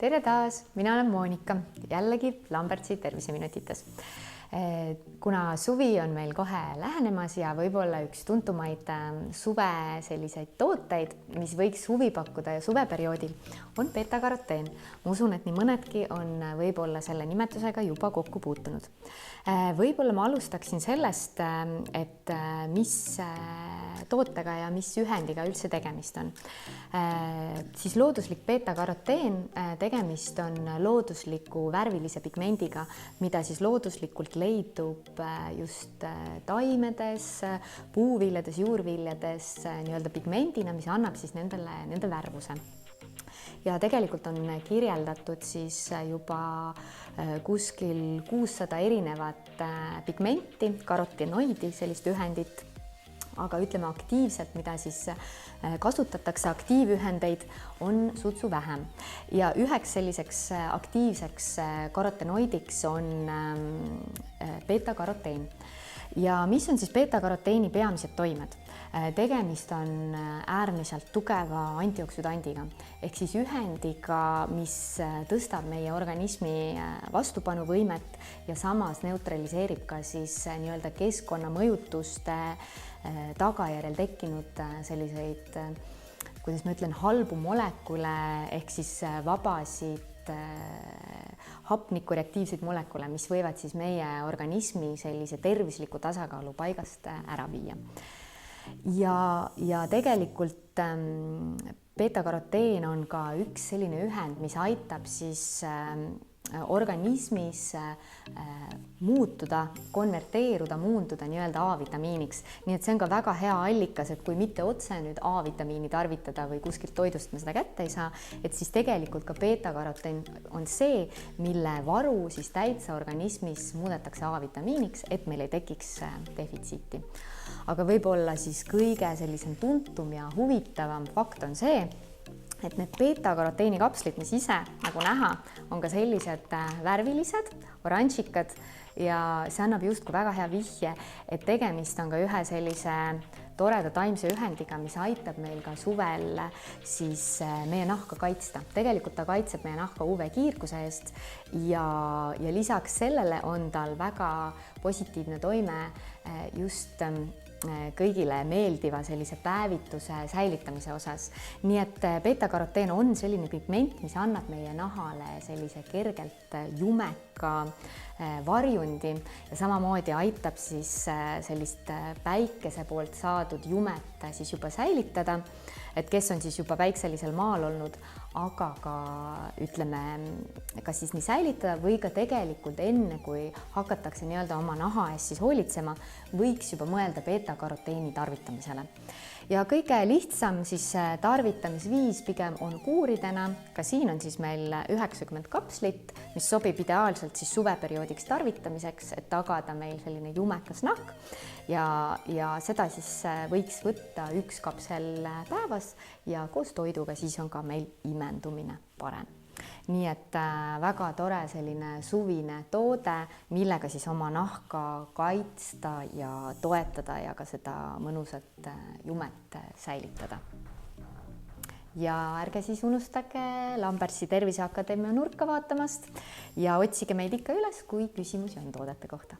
tere taas, mina olen Monika, jällegi Lambertsi terviseminutites. Kuna suvi on meil kohe lähenemas ja võib-olla üks tuntumaid suve selliseid tooteid, mis võiks huvi pakkuda ja suveperioodil, on beta-karoteen. Ma usun, et nii mõnedki on võib-olla selle nimetusega juba kokku puutunud. Võib-olla ma alustaksin sellest, et mis tootega ja mis ühendiga üldse tegemist on. Siis looduslik beta-karoteen, tegemist on loodusliku värvilise pigmendiga, mida siis looduslikult leidub just taimedes, puuviljades, juurviljades nii-öelda pigmendina, mis annab siis nende värvuse. Ja tegelikult on kirjeldatud siis juba kuskil 600 erinevat pigmenti, karotenoidi, sellist ühendit, aga ütleme aktiivselt, mida siis kasutatakse, aktiivühendeid on sutsu vähem. Ja üheks selliseks aktiivseks karotenoidiks on beta-karoteen. Ja mis on siis beta-karoteeni peamised toimed? Tegemist on äärmiselt tugeva antioksüdandiga ehk siis ühendiga, mis tõstab meie organismi vastupanuvõimet ja samas neutraliseerib ka siis nii-öelda keskkonnamõjutuste tagajärjel tekkinud selliseid, kuidas ma ütlen, halbu molekule ehk siis vabasid hapnikureaktiivseid molekule, mis võivad siis meie organismi sellise tervisliku tasakaalu paigast ära viia. Ja tegelikult beta-karoteen on ka üks selline ühend, mis aitab siis organismis muutuda, konverteeruda, muunduda nii-öelda A-vitamiiniks. Nii et see on ka väga hea allikas, et kui mitte otse nüüd A-vitamiini tarvitada või kuskilt toidust me seda kätte ei saa, et siis tegelikult ka beta-karoteen on see, mille varu siis täitsa organismis muudetakse A-vitamiiniks, et meil ei tekiks defitsiiti. Aga võib-olla siis kõige sellisem tuntum ja huvitavam fakt on see, et need beta-karoteeni kapslid, mis ise nagu näha, on ka sellised värvilised, oranžikad ja see annab justkui väga hea vihje, et tegemist on ka ühe sellise toreda taimse ühendiga, mis aitab meil ka suvel siis meie nahka kaitsta. Tegelikult ta kaitseb meie nahka UV-kiirguse eest ja lisaks sellele on tal väga positiivne toime just kõigile meeldiva sellise päevituse säilitamise osas. Nii et beta-karoteen on selline pigment, mis annab meie nahale sellise kergelt jumeka varjundi ja samamoodi aitab siis sellist päikese poolt saadud jumet siis juba säilitada, et kes on siis juba päikselisel maal olnud, aga ka ütleme, kas siis nii säilitada või ka tegelikult enne, kui hakatakse nii-öelda oma naha eest siis hoolitsema, võiks juba mõelda beta-karoteeni tarvitamisele. Ja kõige lihtsam siis tarvitamisviis pigem on kuuridena, ka siin on siis meil 90 kapslit, mis sobib ideaalselt siis suveperioodiks tarvitamiseks, et tagada meil selline jumekas nahk ja seda siis võiks võtta 1 kapsel päevas ja koos toiduga siis on ka meil imendumine parem. Nii et väga tore selline suvine toode, millega siis oma nahka kaitsta ja toetada ja ka seda mõnusat jumet säilitada. Ja ärge siis unustage Lambertsi Terviseakadeemia nurka vaatamast ja otsige meid ikka üles, kui küsimusi on toodete kohta.